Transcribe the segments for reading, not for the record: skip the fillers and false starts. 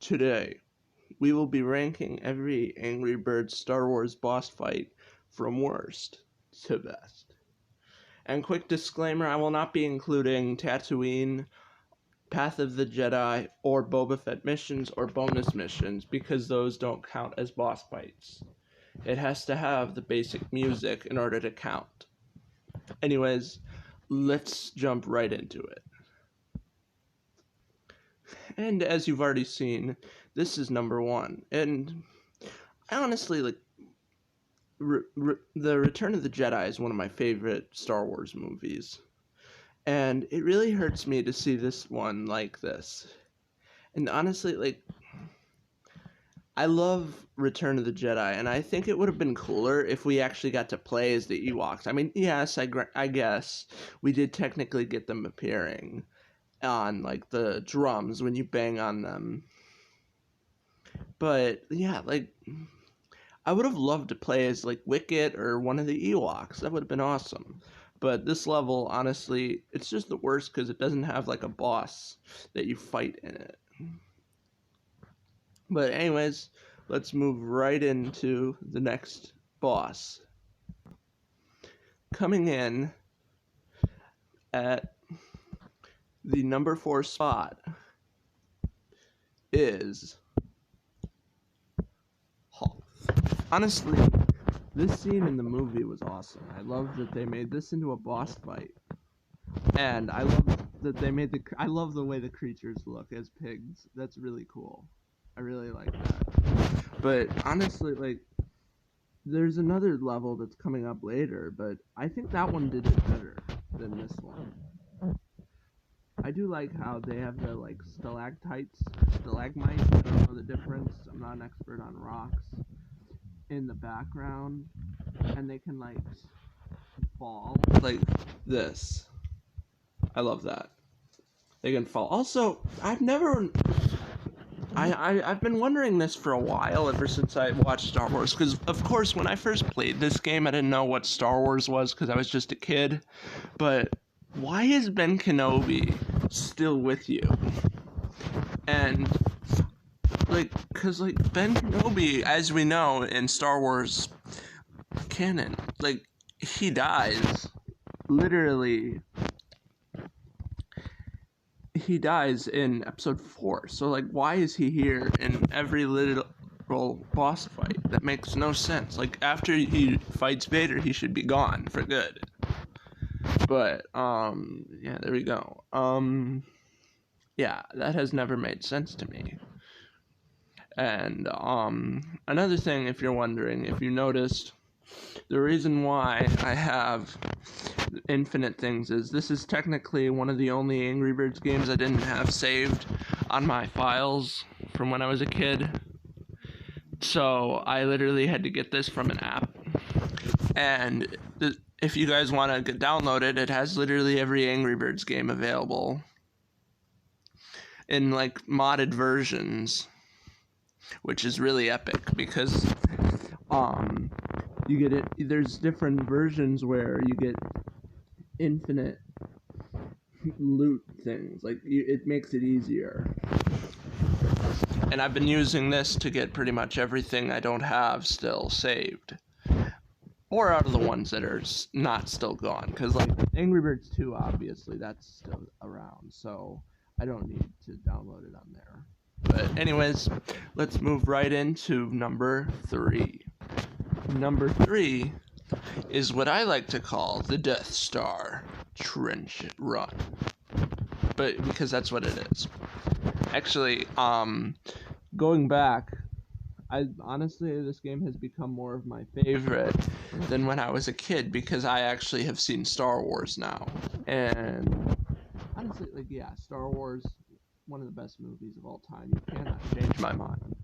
Today, we will be ranking every Angry Birds Star Wars boss fight from worst to best. And quick disclaimer, I will not be including Tatooine, Path of the Jedi, or Boba Fett missions or bonus missions because those don't count as boss fights. It has to have the basic music in order to count. Anyways, let's jump right into it. And as you've already seen, this is number one. And I honestly, the Return of the Jedi is one of my favorite Star Wars movies. And it really hurts me to see this one like this. And honestly, I love Return of the Jedi, and I think it would have been cooler if we actually got to play as the Ewoks. I mean, yes, I guess we did technically get them appearing on the drums when you bang on them, but yeah, I would have loved to play as Wicket or one of the Ewoks. That would have been awesome. But this level, honestly, it's just the worst because it doesn't have a boss that you fight in it. But anyways, let's move right into the next boss. Coming in at the number 4 spot is Hoth. Honestly, this scene in the movie was awesome. I love that they made this into a boss fight. And I love that they made I love the way the creatures look as pigs. That's really cool. I really like that. But honestly, there's another level that's coming up later, but I think that one did it better than this one. I do like how they have the stalactites, stalagmites, I don't know the difference, I'm not an expert on rocks, in the background, and they can fall like this. I love that. They can fall. Also, I've been wondering this for a while, ever since I watched Star Wars, because of course when I first played this game I didn't know what Star Wars was because I was just a kid, but why is Ben Kenobi still with you? And because Ben Kenobi, as we know in Star Wars canon, he dies. Literally, he dies in episode 4. So why is he here in every literal boss fight? That makes no sense. After he fights Vader, he should be gone for good. But yeah, there we go. Yeah, that has never made sense to me. And another thing, if you're wondering, if you noticed, the reason why I have infinite things is this is technically one of the only Angry Birds games I didn't have saved on my files from when I was a kid. So I literally had to get this from an app. And if you guys want to download it, it has literally every Angry Birds game available in modded versions, which is really epic because you get it. There's different versions where you get infinite loot things. It makes it easier. And I've been using this to get pretty much everything I don't have still saved. Or out of the ones that are not still gone. Because, Angry Birds 2, obviously, that's still around. So, I don't need to download it on there. But anyways, let's move right into number 3. Number 3 is what I like to call the Death Star Trench Run. But, because that's what it is. Actually, going back, honestly, this game has become more of my favorite than when I was a kid because I actually have seen Star Wars now. And honestly, yeah, Star Wars, one of the best movies of all time. You cannot change my mind.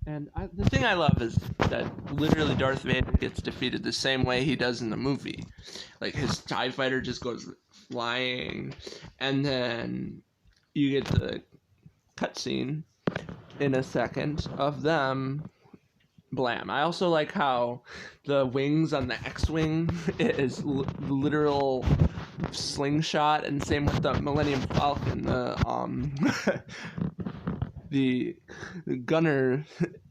And the thing I love is that literally Darth Vader gets defeated the same way he does in the movie. His TIE fighter just goes flying, and then you get the cutscene in a second of them. Blam. I also like how the wings on the X-Wing is literal slingshot, and same with the Millennium Falcon. The gunner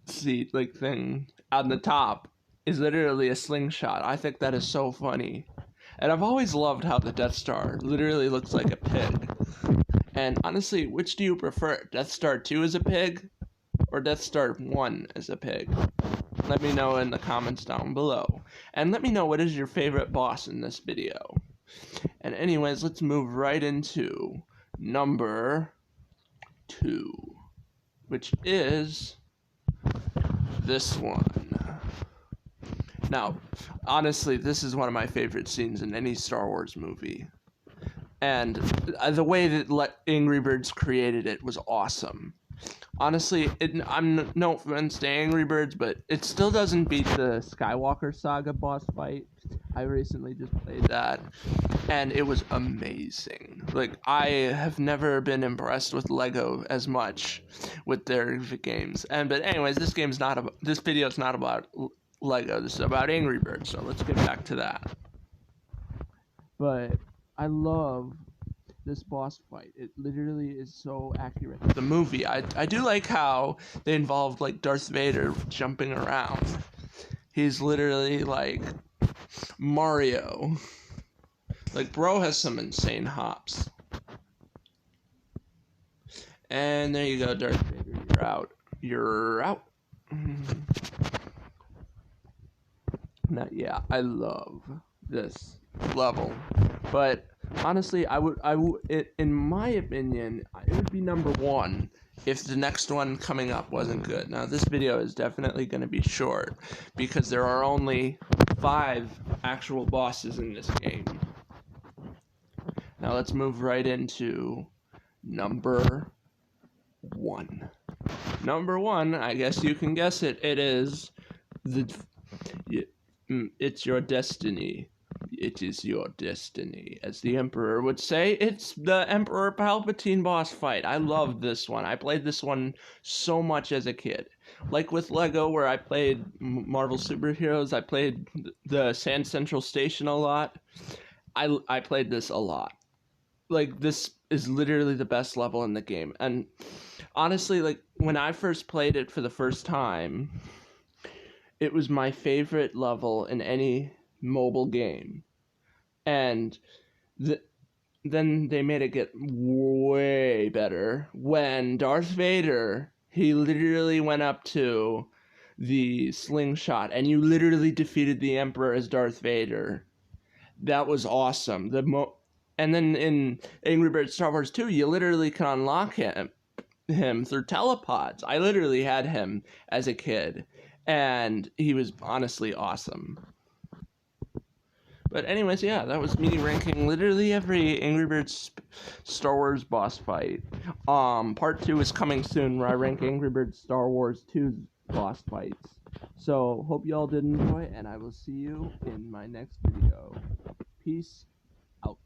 seat like thing on the top is literally a slingshot. I think that is so funny. And I've always loved how the Death Star literally looks like a pig. And honestly, which do you prefer? Death Star 2 as a pig or Death Star 1 as a pig? Let me know in the comments down below. And let me know what is your favorite boss in this video. And anyways, let's move right into number 2, which is this one. Now, honestly, this is one of my favorite scenes in any Star Wars movie. And the way that Angry Birds created it was awesome. Honestly, I'm no offense to Angry Birds, but it still doesn't beat the Skywalker Saga boss fight. I recently just played that, and it was amazing. Like, I have never been impressed with Lego as much with their games. But anyways, this video is not about Lego. This is about Angry Birds. So let's get back to that. But I love this boss fight. It literally is so accurate. The movie, I do like how they involved like Darth Vader jumping around. He's literally like Mario. Like, bro has some insane hops. And there you go, Darth Vader. You're out. You're out. Now, yeah, I love this level, but honestly, in my opinion, it would be number 1 if the next one coming up wasn't good. Now, this video is definitely going to be short because there are only 5 actual bosses in this game. Now, let's move right into number 1. Number 1, I guess you can guess it. It is it's your destiny. It is your destiny. As the Emperor would say, it's the Emperor Palpatine boss fight. I love this one. I played this one so much as a kid. Like with Lego, where I played Marvel Superheroes, I played the Sand Central Station a lot. I played this a lot. Like, this is literally the best level in the game. And honestly, like, when I first played it for the first time, it was my favorite level in any mobile game. And then they made it get way better when Darth Vader, he literally went up to the slingshot and you literally defeated the Emperor as Darth Vader. That was awesome. And then in Angry Birds Star Wars 2, you literally can unlock him through telepods. I literally had him as a kid, and he was honestly awesome. But anyways, yeah, that was me ranking literally every Angry Birds Star Wars boss fight. Part 2 is coming soon, where I rank Angry Birds Star Wars 2's boss fights. So, hope y'all did enjoy, and I will see you in my next video. Peace out.